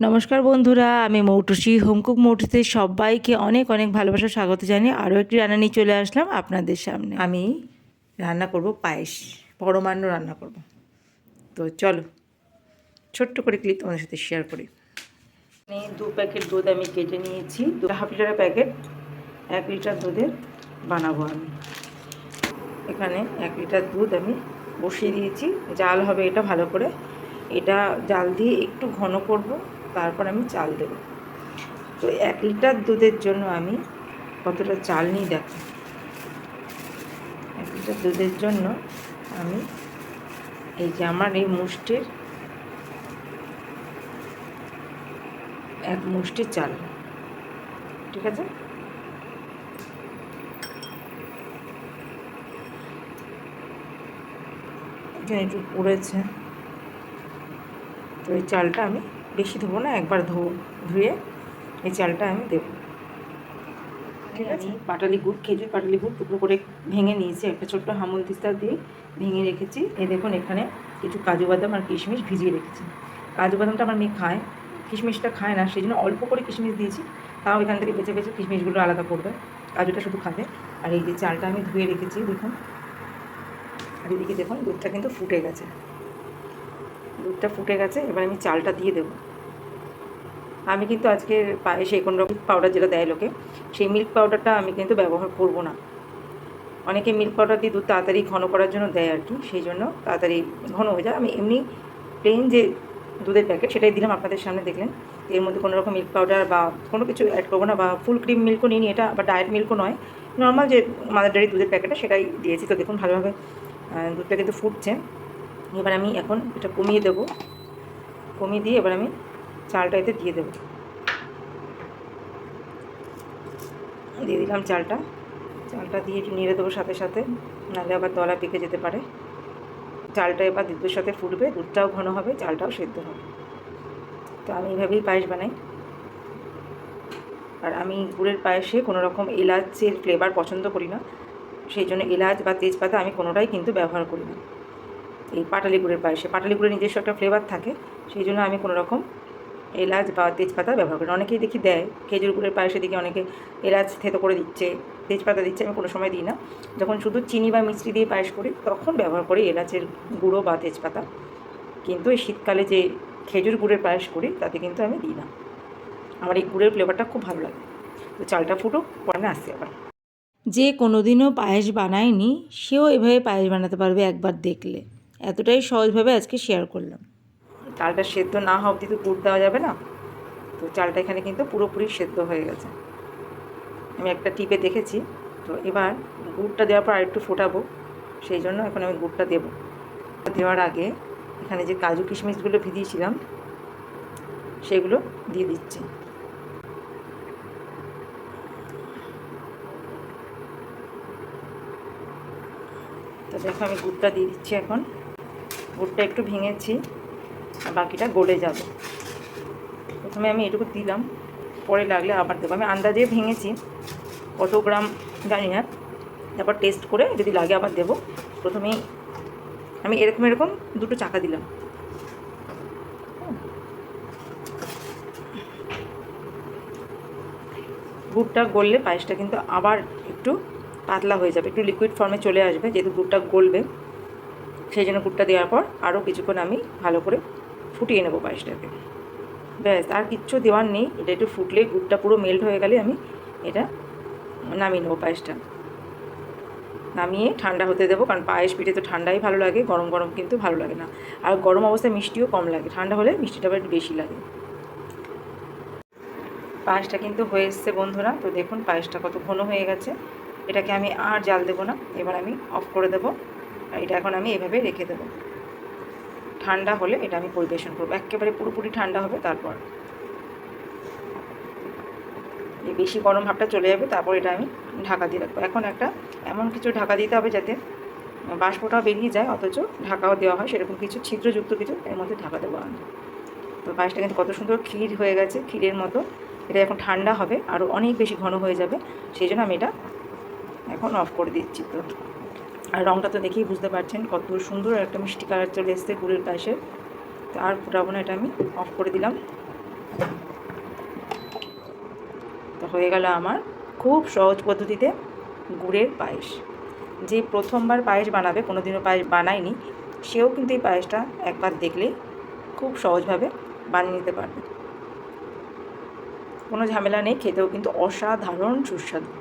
নমস্কার বন্ধুরা, আমি মৌটুসি হোমকুক মৌটুসিতে সবাইকে অনেক অনেক ভালোবাসা স্বাগত জানিয়ে আরও একটি রান্না নিয়ে চলে আসলাম আপনাদের সামনে। আমি রান্না করব পায়েস, পরমান্ন রান্না করব। তো চলো ছোট্ট করে ক্লিপ তোমাদের সাথে শেয়ার করি। 2 প্যাকেট দুধ আমি কেটে নিয়েছি, 1/2 লিটারের প্যাকেট, 1 লিটার দুধের বানাবো আমি। এখানে 1 লিটার দুধ আমি বসিয়ে দিয়েছি, জাল হবে এটা ভালো করে। এটা জাল দিয়ে একটু ঘন করব, তারপর আমি চাল দেব। তো 1 লিটার দুধের জন্য আমি কতটা চাল নিই দেখো। 1 লিটার দুধের জন্য আমি এই যে আমার এই মুষ্টির 1 মুষ্টি চাল, ঠিক আছে। এখানে একটু পড়েছে, তো এই চালটা আমি বেশি ধোবো না, একবার ধুয়ে এই চালটা আমি দেবো, ঠিক আছে। পাটালি গুড়, খেজুর পাটালি গুড় টুকরো করে ভেঙে নিয়েছি, একটা ছোট্ট হামল দিস্তা দিয়ে ভেঙে রেখেছি। এই দেখুন এখানে কিছু কাজু বাদাম আর কিশমিশ ভিজিয়ে রেখেছি। কাজু বাদামটা আমার মেয়ে খায়, কিশমিশটা খায় না, সেই জন্য অল্প করে কিশমিশ দিয়েছি। তাও এখান থেকে বেছে বেছে কিশমিশগুলো আলাদা করবে, কাজুটা শুধু খাবে। আর এই যে চালটা আমি ধুয়ে রেখেছি দেখুন। আর এদিকে দেখুন দুধটা কিন্তু ফুটে গেছে, দুধটা ফুটে গেছে। এবার আমি চালটা দিয়ে দেবো। আমি কিন্তু আজকে পায়েসে কোনো রকম পাউডার যেটা দেয় লোকে, সেই মিল্ক পাউডারটা আমি কিন্তু ব্যবহার করব না। অনেকে মিল্ক পাউডার দিয়ে দুধ তাড়াতাড়ি ঘন করার জন্য দেয় আর কি, সেই জন্য তাড়াতাড়ি ঘন হয়ে যায়। আমি এমনি প্লেন যে দুধের প্যাকেট সেটাই দিলাম আপনাদের সামনে, দেখলেন। এর মধ্যে কোনো রকম মিল্ক পাউডার বা কোনো কিছু অ্যাড করবো না, বা ফুল ক্রিম মিল্কও নিই এটা, বা ডায়েট মিল্কও নয়, নর্মাল যে মাদার ডেয়ারি দুধের প্যাকেটটা সেটাই দিয়েছি। তো দেখুন ভালোভাবে দুধটা কিন্তু ফুটছে। এবার আমি এখন এটা কমিয়ে দেবো, কমিয়ে দিয়ে এবার আমি চালটা এতে দিয়ে দেবো। দিয়ে দিলাম চালটা দিয়ে একটু নেড়ে দেবো সাথে সাথে, নাহলে আবার দলা পেকে যেতে পারে। চালটা এবার দুধের সাথে ফুটবে, দুধটাও ঘন হবে, চালটাও সেদ্ধ হবে। তো আমি এইভাবেই পায়েস বানাই। আর আমি গুড়ের পায়েসে কোনো রকম এলাচের ফ্লেভার পছন্দ করি না, সেই জন্য এলাচ বা তেজপাতা আমি কোনোটাই কিন্তু ব্যবহার করি না এই পাটালি গুড়ের পায়েসে। পাটালি গুড়ের নিজস্ব একটা ফ্লেভার থাকে, সেই জন্য আমি কোনো রকম এলাচ বা তেজপাতা ব্যবহার করি। অনেকেই দেখি দেয়, খেজুর গুড়ের পায়েসে দেখি অনেকে এলাচ থেতো করে দিচ্ছে, তেজপাতা দিচ্ছে, আমি কোনো সময় দিই না। যখন শুধু চিনি বা মিষ্টি দিয়ে পায়েস করি তখন ব্যবহার করি এলাচের গুঁড়ো বা তেজপাতা। কিন্তু এই শীতকালে যে খেজুর গুড়ের পায়েস করি তাতে কিন্তু আমি দিই না। আমার এই গুড়ের ফ্লেভারটা খুব ভালো লাগে। তো চালটা ফুটুক, পরে আসছি আবার। যে কোনো দিনও পায়েস বানায়নি সেও এভাবে পায়েস বানাতে পারবে একবার দেখলে, এতটাই সহজভাবে আজকে শেয়ার করলাম। চালটা সেদ্ধ না হওয়া অবধি তো গুড় দেওয়া যাবে না। তো চালটা এখানে কিন্তু পুরোপুরি সেদ্ধ হয়ে গেছে, আমি একটা টিপে দেখেছি। তো এবার গুড়টা দেওয়ার পর আরেকটু ফোটাবো, সেই জন্য এখন আমি গুড়টা দেবো। দেওয়ার আগে এখানে যে কাজু কিশমিশগুলো ভিজিয়েছিলাম সেগুলো দিয়ে দিচ্ছি। তো দেখো আমি গুড়টা দিয়ে দিচ্ছি এখন। গুড়টা একটু ভেঙেছি, আর বাকিটা গলে যাবে। প্রথমে আমি এটুকু দিলাম, পরে লাগলে আবার দেবো। আমি আন্দাজে ভেঙেছি, কত গ্রাম জানি না, তারপর টেস্ট করে যদি লাগে আবার দেবো। প্রথমেই আমি এরকম দুটো চাকা দিলাম। গুড়টা গললে পায়েসটা কিন্তু আবার একটু পাতলা হয়ে যাবে, একটু লিকুইড ফর্মে চলে আসবে, যেহেতু গুড়টা গলবে। সেই জন্য গুড়টা দেওয়ার পর আরও কিছুক্ষণ আমি ভালো করে ফুটিয়ে নেবো পায়েসটাকে। ব্যাস, আর কিচ্ছু দেওয়ার নেই। এটা একটু ফুটলে, গুড়টা পুরো মেল্ট হয়ে গেলে আমি এটা নামিয়ে নেবো। পায়েসটা নামিয়ে ঠান্ডা হতে দেবো, কারণ পায়েস পিঠে তো ঠান্ডাই ভালো লাগে, গরম গরম কিন্তু ভালো লাগে না। আর গরম অবস্থায় মিষ্টিও কম লাগে, ঠান্ডা হলে মিষ্টিটা আবার একটু বেশি লাগে। পায়েসটা কিন্তু হয়ে এসছে বন্ধুরা। তো দেখুন পায়েসটা কত ঘন হয়ে গেছে। এটাকে আমি আর জাল দেবো না, এবার আমি অফ করে দেবো। আর এটা এখন আমি এভাবে রেখে দেবো, ঠান্ডা হলে এটা আমি পরিবেশন করবো। একেবারে পুরোপুরি ঠান্ডা হবে, তারপর এই বেশি গরম ভাবটা চলে যাবে, তারপর এটা আমি ঢাকা দিয়ে রাখবো। এখন একটা এমন কিছু ঢাকা দিতে হবে যাতে বাষ্পটাও বেরিয়ে যায়, অথচ ঢাকাও দেওয়া হয়, সেরকম কিছু ছিদ্রযুক্ত কিছু এর মধ্যে ঢাকা দেবো আমি। তো পায়েসটা কিন্তু কত সুন্দর ক্ষীর হয়ে গেছে, ক্ষীরের মতো। এটা এখন ঠান্ডা হবে, আরও অনেক বেশি ঘন হয়ে যাবে, সেই জন্য আমি এটা এখন অফ করে দিচ্ছি। তো আর রঙটা তো দেখেই বুঝতে পারছেন কত সুন্দর একটা মিষ্টি কালার চলে এসছে গুড়ের পায়েসের। তো আর ফুটাবো না, এটা আমি অফ করে দিলাম। তো হয়ে গেল আমার খুব সহজ পদ্ধতিতে গুড়ের পায়েস। যে প্রথমবার পায়েস বানাবে, কোনো দিনও পায়েস বানায়নি, সেও কিন্তু এই পায়েসটা একবার দেখলেই খুব সহজভাবে বানিয়ে নিতে পারবে। কোনো ঝামেলা নেই, খেতেও কিন্তু অসাধারণ সুস্বাদু।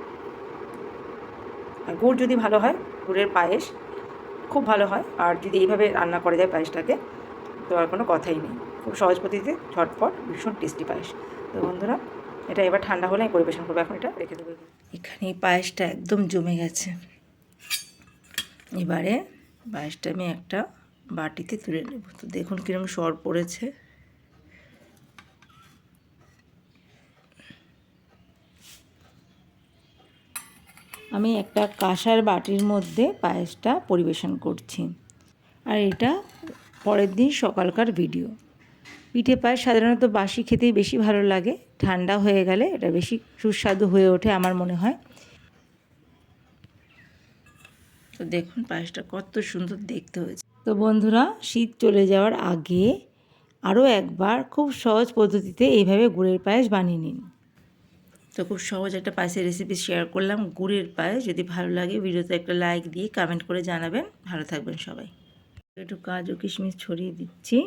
আর গুড় যদি ভালো হয়, গুড়ের পায়েস খুব ভালো হয়। আর যদি এইভাবে রান্না করা যায় পায়েসটাকে, তো আর কোনো কথাই নেই। খুব সহজ পদ্ধতিতে ঝটপট ভীষণ টেস্টি পায়েস। তো বন্ধুরা, এটা এবার ঠান্ডা হলে আমি পরিবেশন করবো। এখন এটা রেখে দেবো। এখানে এই পায়েসটা একদম জমে গেছে। এবারে পায়েসটা আমি একটা বাটিতে তুলে নেব। তো দেখুন কীরকম সর পড়েছে। আমি একটা কাঁসার বাটির মধ্যে পায়েসটা পরিবেশন করছি। আর এটা পরের দিন সকালকার ভিডিও। পিঠে পায়েস সাধারণত বাসি খেতেই বেশি ভালো লাগে, ঠান্ডা হয়ে গেলে এটা বেশি সুস্বাদু হয়ে ওঠে আমার মনে হয়। তো দেখুন পায়েসটা কত সুন্দর দেখতে হয়েছে। তো বন্ধুরা, শীত চলে যাওয়ার আগে আরও একবার খুব সহজ পদ্ধতিতে এইভাবে গুড়ের পায়েস বানিয়ে নিন। তো খুব সহজ একটা পায়েসের রেসিপি শেয়ার করলাম, গুড়ের পায়েস। যদি ভালো লাগে ভিডিওতে একটা লাইক দিয়ে কমেন্ট করে জানাবেন। ভালো থাকবেন সবাই। একটু কাজু কিশমিশ ছড়িয়ে দিচ্ছি,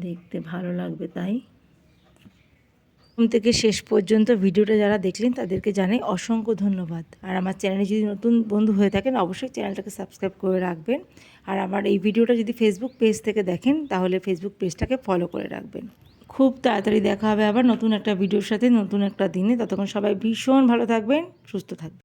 দেখতে ভালো লাগবে তাই। প্রথম থেকে শেষ পর্যন্ত ভিডিওটা যারা দেখলেন তাদেরকে জানাই অসংখ্য ধন্যবাদ। আর আমার চ্যানেলে যদি নতুন বন্ধু হয়ে থাকেন, অবশ্যই চ্যানেলটাকে সাবস্ক্রাইব করে রাখবেন। আর আমার এই ভিডিওটা যদি ফেসবুক পেজ থেকে দেখেন, তাহলে ফেসবুক পেজটাকে ফলো করে রাখবেন। খুব তাড়াতাড়ি দেখা হবে আবার নতুন একটা ভিডিওর সাথে, নতুন একটা দিনে। ততক্ষণ সবাই ভীষণ ভালো থাকবেন, সুস্থ থাকবেন।